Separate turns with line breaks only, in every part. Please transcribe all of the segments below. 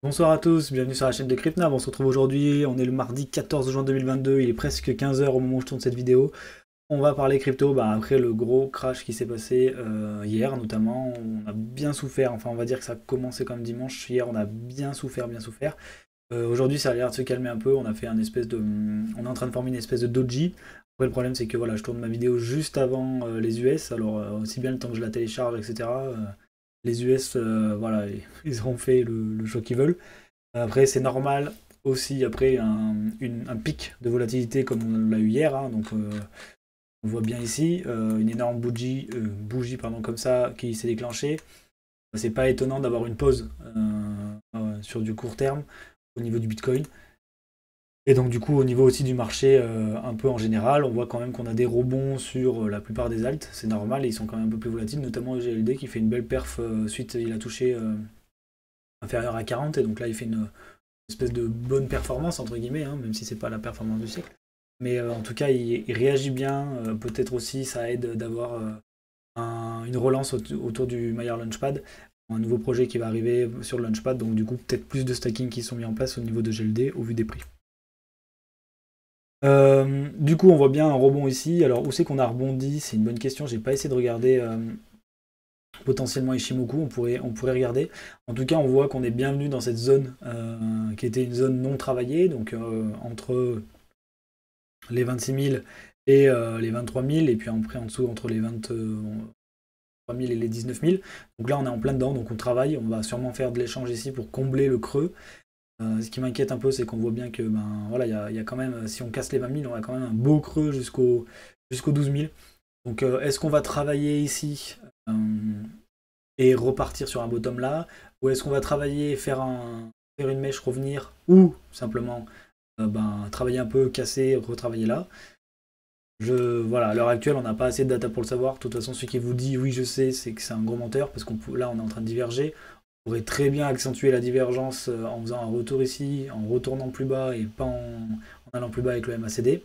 Bonsoir à tous, bienvenue sur la chaîne de Cryptnab. On se retrouve aujourd'hui, on est le mardi 14 juin 2022, il est presque 15 heures au moment où je tourne cette vidéo. On va parler crypto, après le gros crash qui s'est passé hier notamment. On a bien souffert, enfin on va dire que ça a commencé comme dimanche. Hier on a bien souffert, bien souffert. Aujourd'hui ça a l'air de se calmer un peu, on a fait un espèce de... On est en train de former une espèce de doji. Après le problème c'est que voilà, je tourne ma vidéo juste avant les US, alors aussi bien le temps que je la télécharge, etc. Les US, voilà, ils auront fait le choix qu'ils veulent. Après, c'est normal aussi, après un pic de volatilité comme on l'a eu hier. Donc, on voit bien ici une énorme bougie pardon, comme ça qui s'est déclenchée. C'est pas étonnant d'avoir une pause sur du court terme au niveau du Bitcoin. Et donc du coup au niveau aussi du marché un peu en général, on voit quand même qu'on a des rebonds sur la plupart des alts, c'est normal, et ils sont quand même un peu plus volatiles, notamment GLD qui fait une belle perf suite, il a touché inférieur à 40, et donc là il fait une espèce de bonne performance entre guillemets, même si c'est pas la performance du siècle. Mais en tout cas il réagit bien, peut-être aussi ça aide d'avoir une relance autour du Maillard Launchpad, un nouveau projet qui va arriver sur le Launchpad, donc du coup peut-être plus de stacking qui sont mis en place au niveau de GLD au vu des prix. Du coup, on voit bien un rebond ici. Alors, où c'est qu'on a rebondi? C'est une bonne question. J'ai pas essayé de regarder potentiellement Ishimoku. On pourrait regarder. En tout cas, on voit qu'on est bienvenu dans cette zone qui était une zone non travaillée, donc entre les 26 000 et les 23 000, et puis après en dessous entre les 23 000 et les 19 000. Donc là, on est en plein dedans, donc on travaille. On va sûrement faire de l'échange ici pour combler le creux. Ce qui m'inquiète un peu, c'est qu'on voit bien que voilà, y a quand même, si on casse les 20 000, on a quand même un beau creux jusqu'aux 12 000. Donc est-ce qu'on va travailler ici et repartir sur un bottom là, ou est-ce qu'on va travailler, faire une mèche, revenir, ou simplement travailler un peu, casser, retravailler là? Voilà, à l'heure actuelle, on n'a pas assez de data pour le savoir. De toute façon, celui qui vous dit oui, je sais, c'est que c'est un gros menteur, parce qu'on là, on est en train de diverger. On pourrait très bien accentuer la divergence en faisant un retour ici, en retournant plus bas et pas en allant plus bas avec le MACD.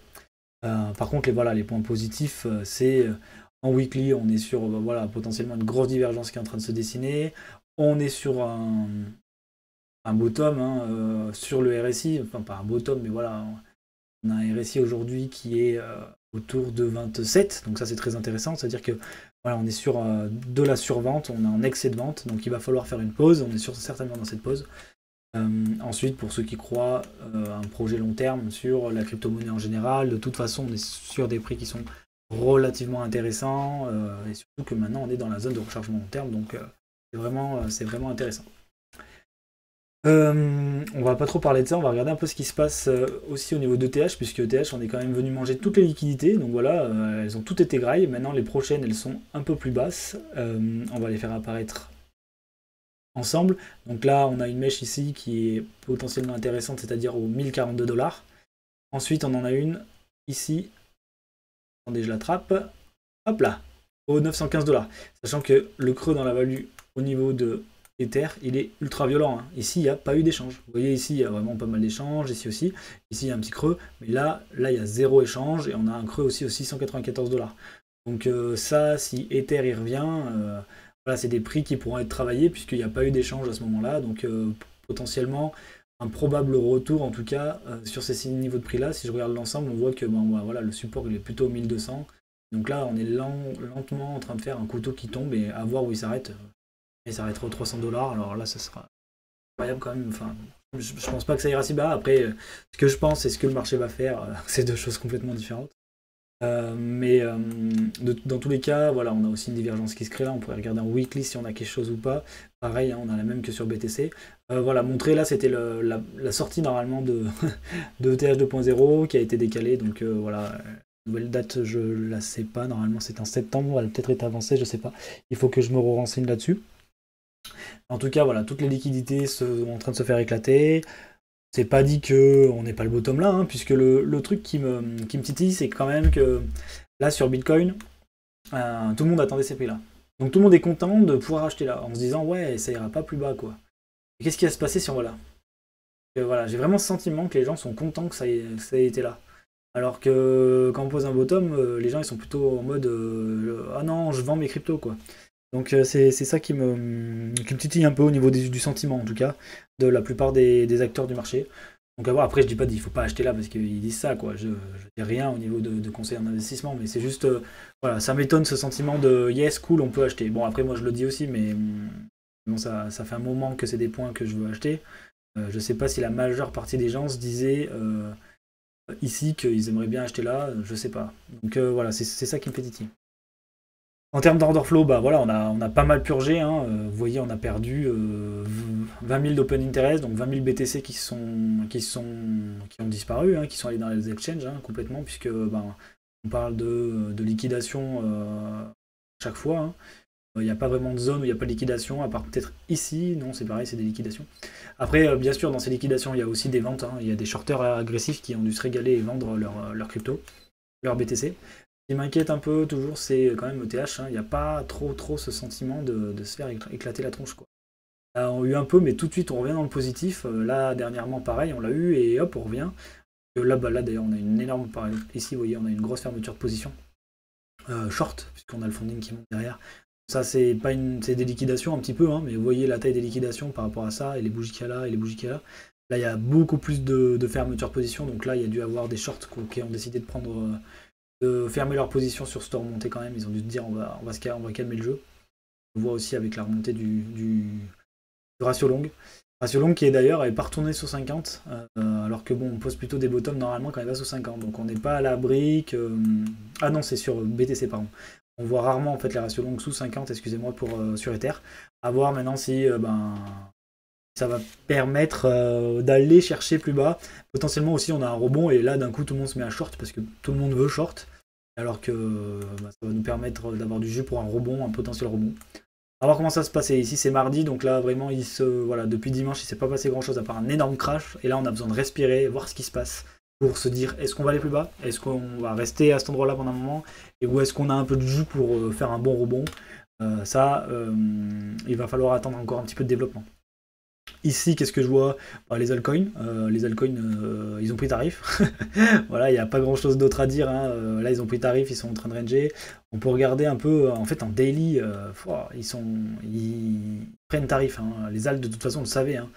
Par contre, voilà, les points positifs, c'est en weekly, on est sur voilà, potentiellement une grosse divergence qui est en train de se dessiner. On est sur un bottom sur le RSI, enfin pas un bottom, mais voilà, on a un RSI aujourd'hui qui est autour de 27, donc ça c'est très intéressant, c'est-à-dire que voilà, on est sur de la survente, on a un excès de vente, donc il va falloir faire une pause, on est certainement dans cette pause. Ensuite, pour ceux qui croient un projet long terme sur la crypto-monnaie en général, de toute façon on est sur des prix qui sont relativement intéressants, et surtout que maintenant on est dans la zone de rechargement long terme, donc c'est vraiment intéressant. On va pas trop parler de ça, on va regarder un peu ce qui se passe aussi au niveau d'ETH, puisque ETH on est quand même venu manger toutes les liquidités, donc voilà, elles ont toutes été grailles, maintenant les prochaines elles sont un peu plus basses, on va les faire apparaître ensemble. Donc là on a une mèche ici qui est potentiellement intéressante, c'est-à-dire aux 1042 $. Ensuite on en a une ici, attendez je l'attrape, hop là, aux 915 $, sachant que le creux dans la value au niveau de Ether, il est ultra violent. Ici, il n'y a pas eu d'échange. Vous voyez, ici, il y a vraiment pas mal d'échanges. Ici aussi. Ici, il y a un petit creux. Mais là, il y a zéro échange. Et on a un creux aussi aux 694 $. Donc ça, si Ether y revient, voilà, c'est des prix qui pourront être travaillés puisqu'il n'y a pas eu d'échange à ce moment-là. Donc potentiellement, un probable retour, en tout cas, sur ces 6 niveaux de prix-là. Si je regarde l'ensemble, on voit que voilà, le support, il est plutôt au 1200. Donc là, on est lentement en train de faire un couteau qui tombe et à voir où il s'arrête. Il s'arrêtera aux 300 $, alors là, ça sera incroyable quand même. Enfin, je pense pas que ça ira si bas. Après, ce que je pense et ce que le marché va faire, c'est deux choses complètement différentes. Mais dans tous les cas, voilà, on a aussi une divergence qui se crée là. On pourrait regarder en weekly si on a quelque chose ou pas. Pareil, on a la même que sur BTC. Voilà, montrer là, c'était la sortie normalement de ETH 2.0 qui a été décalée. Donc voilà, nouvelle date, je la sais pas. Normalement, c'est en septembre. Elle a peut-être été avancée, je sais pas. Il faut que je me renseigne là-dessus. En tout cas, voilà, toutes les liquidités sont en train de se faire éclater. C'est pas dit qu'on n'est pas le bottom là, puisque le truc qui me titille, c'est quand même que là, sur Bitcoin, tout le monde attendait ces prix-là. Donc tout le monde est content de pouvoir acheter là, en se disant, ouais, ça ira pas plus bas, quoi. Et qu'est-ce qui va se passer si on va là? Voilà, j'ai vraiment ce sentiment que les gens sont contents que ça ait été là. Alors que quand on pose un bottom, les gens ils sont plutôt en mode ah non, je vends mes cryptos, quoi. Donc c'est ça qui me titille un peu au niveau du sentiment, en tout cas, de la plupart des acteurs du marché. Donc à voir, après je dis pas il faut pas acheter là parce qu'ils disent ça, quoi. Je dis rien au niveau de conseils en investissement, mais c'est juste, voilà, ça m'étonne ce sentiment de yes, cool, on peut acheter. Bon, après moi je le dis aussi, mais bon, ça fait un moment que c'est des points que je veux acheter. Je sais pas si la majeure partie des gens se disaient ici qu'ils aimeraient bien acheter là, je sais pas. Donc voilà, c'est ça qui me fait titiller. En termes d'order flow, bah voilà, on a pas mal purgé, hein. Vous voyez, on a perdu 20 000 d'open interest, donc 20 000 BTC qui ont disparu, hein, qui sont allés dans les exchanges, hein, complètement, puisque ben, on parle de liquidation chaque fois, hein. Il n'y a pas vraiment de zone où il n'y a pas de liquidation, à part peut-être ici. Non, c'est pareil, c'est des liquidations. Après, bien sûr, dans ces liquidations, il y a aussi des ventes, hein. Il y a des shorters agressifs qui ont dû se régaler et vendre leur crypto, leur BTC. Ce qui m'inquiète un peu toujours, c'est quand même ETH, hein. Il n'y a pas trop ce sentiment de se faire éclater la tronche, quoi. Là, on a eu un peu, mais tout de suite, on revient dans le positif. Là, dernièrement, pareil, on l'a eu et hop, on revient. Là, bah, là d'ailleurs, on a une énorme. Ici, vous voyez, on a une grosse fermeture de position. Short, puisqu'on a le funding qui monte derrière. Ça, c'est pas c'est des liquidations un petit peu, hein, mais vous voyez la taille des liquidations par rapport à ça, et les bougies qu'il y a là, et les bougies qu'il y a là. Là, il y a beaucoup plus de fermeture de position, donc là, il y a dû avoir des shorts qui ont décidé de prendre, de fermer leur position sur cette remontée quand même. Ils ont dû se dire, on va calmer le jeu. On voit aussi avec la remontée du ratio long. Ratio long qui est d'ailleurs est pas retourné sous 50, alors que bon, on pose plutôt des bottoms normalement quand il va sous 50, donc on n'est pas à l'abri que... Ah non, c'est sur BTC, pardon. On voit rarement en fait les ratios longues sous 50, excusez-moi, pour sur Ether. À voir maintenant si ça va permettre d'aller chercher plus bas. Potentiellement aussi on a un rebond et là d'un coup tout le monde se met à short parce que tout le monde veut short, alors que ça va nous permettre d'avoir du jus pour un rebond, un potentiel rebond. A voir comment ça se passait. Ici c'est mardi, donc là vraiment voilà, depuis dimanche il s'est pas passé grand chose à part un énorme crash. Et là on a besoin de respirer, voir ce qui se passe pour se dire est-ce qu'on va aller plus bas, est-ce qu'on va rester à cet endroit-là pendant un moment, et où est-ce qu'on a un peu de jus pour faire un bon rebond. Il va falloir attendre encore un petit peu de développement. Ici, qu'est-ce que je vois? Les altcoins. Les altcoins, ils ont pris tarif. Voilà, il n'y a pas grand-chose d'autre à dire, hein. Là, ils ont pris tarif, ils sont en train de ranger. On peut regarder un peu, en fait, en daily, ils prennent tarif, hein. Les alts, de toute façon, on le savait, hein.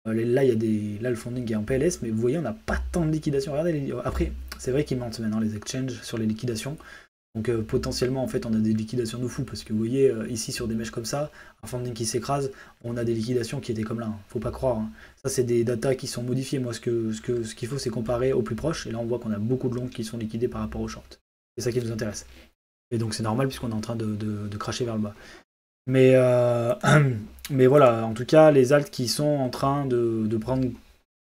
Là, là, le funding est en PLS, mais vous voyez, on n'a pas tant de liquidations. Regardez, après, c'est vrai qu'ils mentent maintenant les exchanges sur les liquidations. Donc potentiellement en fait on a des liquidations de fou parce que vous voyez ici sur des mèches comme ça, un funding qui s'écrase, on a des liquidations qui étaient comme là, hein. Faut pas croire, hein. Ça c'est des datas qui sont modifiées. Moi ce qu'il faut c'est comparer au plus proche et là on voit qu'on a beaucoup de longs qui sont liquidés par rapport aux shorts. C'est ça qui nous intéresse. Et donc c'est normal puisqu'on est en train de cracher vers le bas. Mais, mais voilà, en tout cas les alts qui sont en train de prendre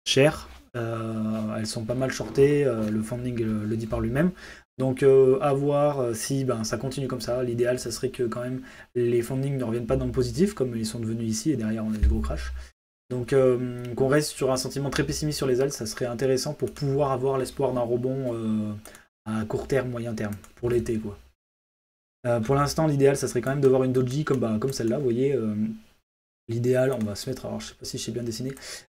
cher, elles sont pas mal shortées, le funding le dit par lui-même. Donc à voir si ça continue comme ça. L'idéal, ça serait que quand même les fundings ne reviennent pas dans le positif, comme ils sont devenus ici, et derrière on a des gros crash. Donc qu'on reste sur un sentiment très pessimiste sur les alts, ça serait intéressant pour pouvoir avoir l'espoir d'un rebond à court terme, moyen terme, pour l'été, quoi. Pour l'instant, l'idéal, ça serait quand même de voir une doji comme celle-là, vous voyez. L'idéal, on va se mettre, alors je sais pas si je sais bien dessiner,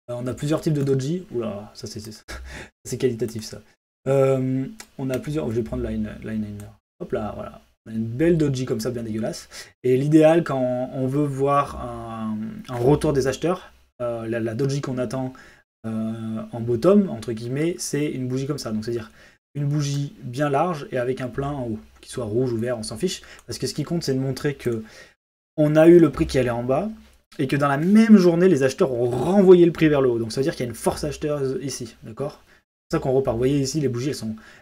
on a plusieurs types de doji. Oula, ça c'est qualitatif ça. On a plusieurs. Je vais prendre line. Hop là, voilà. On a une belle doji comme ça, bien dégueulasse. Et l'idéal, quand on veut voir un retour des acheteurs, la doji qu'on attend en bottom, entre guillemets, c'est une bougie comme ça. Donc c'est-à-dire une bougie bien large et avec un plein en haut, qui soit rouge ou vert, on s'en fiche. Parce que ce qui compte, c'est de montrer que on a eu le prix qui allait en bas, et que dans la même journée, les acheteurs ont renvoyé le prix vers le haut. Donc ça veut dire qu'il y a une force acheteur ici, d'accord? C'est ça qu'on repart. Vous voyez ici, les bougies,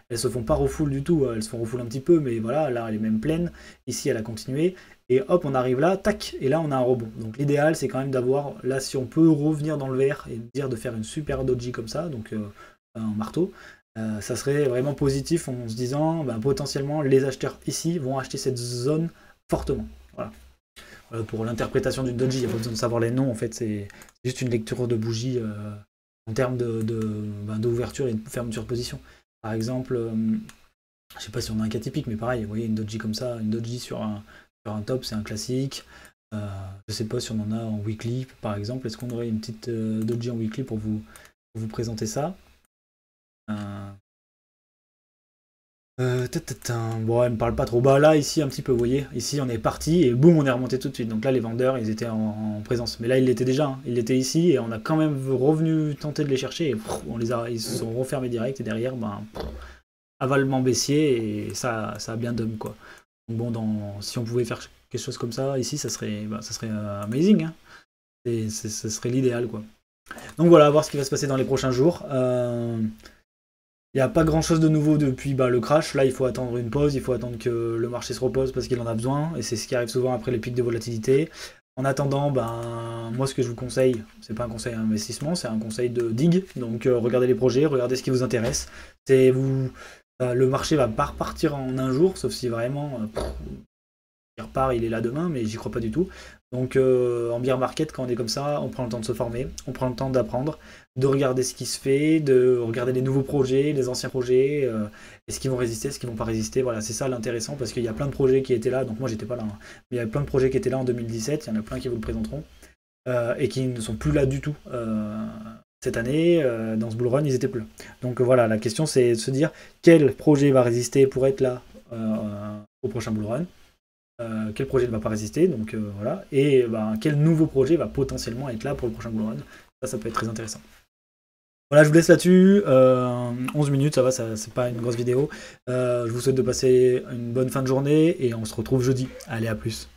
elles se font pas refoule du tout. Elles se font refoule un petit peu, mais voilà, là, elle est même pleine. Ici, elle a continué. Et hop, on arrive là, tac, et là, on a un rebond. Donc l'idéal, c'est quand même d'avoir, là, si on peut revenir dans le vert et dire de faire une super doji comme ça, donc un marteau, ça serait vraiment positif en se disant, potentiellement, les acheteurs ici vont acheter cette zone fortement. Voilà. Pour l'interprétation d'une doji, il n'y a pas besoin de savoir les noms, en fait, c'est juste une lecture de bougie en termes d'ouverture et de fermeture de position. Par exemple, je ne sais pas si on a un cas typique, mais pareil, vous voyez une doji comme ça, une doji sur un top, c'est un classique. Je ne sais pas si on en a en weekly, par exemple. Est-ce qu'on aurait une petite doji en weekly pour vous présenter ça Bon, elle me parle pas trop. Bah là, ici, un petit peu, vous voyez. Ici, on est parti et boum, on est remonté tout de suite. Donc là, les vendeurs, ils étaient en présence. Mais là, ils l'étaient déjà, hein. Ils étaient ici et on a quand même revenu tenter de les chercher. Et ils se sont refermés direct. Et derrière, ben, avalement baissier et ça a bien d'homme, quoi. Donc bon, si on pouvait faire quelque chose comme ça ici, ça serait amazing, hein. Ça serait l'idéal, quoi. Donc voilà, à voir ce qui va se passer dans les prochains jours. Il n'y a pas grand chose de nouveau depuis le crash. Là, il faut attendre une pause, il faut attendre que le marché se repose parce qu'il en a besoin. Et c'est ce qui arrive souvent après les pics de volatilité. En attendant, moi, ce que je vous conseille, c'est pas un conseil d'investissement, c'est un conseil de digue. Donc, regardez les projets, regardez ce qui vous intéresse. Le marché va pas repartir en un jour, sauf si vraiment il repart, il est là demain, mais j'y crois pas du tout. Donc en bear market, quand on est comme ça, on prend le temps de se former, on prend le temps d'apprendre, de regarder ce qui se fait, de regarder les nouveaux projets, les anciens projets, est-ce qu'ils vont résister, est-ce qu'ils vont pas résister. Voilà, c'est ça l'intéressant, parce qu'il y a plein de projets qui étaient là, donc moi j'étais pas là, hein, mais il y a plein de projets qui étaient là en 2017, il y en a plein qui vous le présenteront, et qui ne sont plus là du tout. Cette année, dans ce bull run, ils étaient plus là. Donc voilà, la question c'est de se dire quel projet va résister pour être là au prochain bull run. Quel projet ne va pas résister, donc voilà, et quel nouveau projet va potentiellement être là pour le prochain bull run. Ça peut être très intéressant. Voilà, je vous laisse là-dessus. 11 minutes, ça va, c'est pas une grosse vidéo. Je vous souhaite de passer une bonne fin de journée et on se retrouve jeudi. Allez, à plus.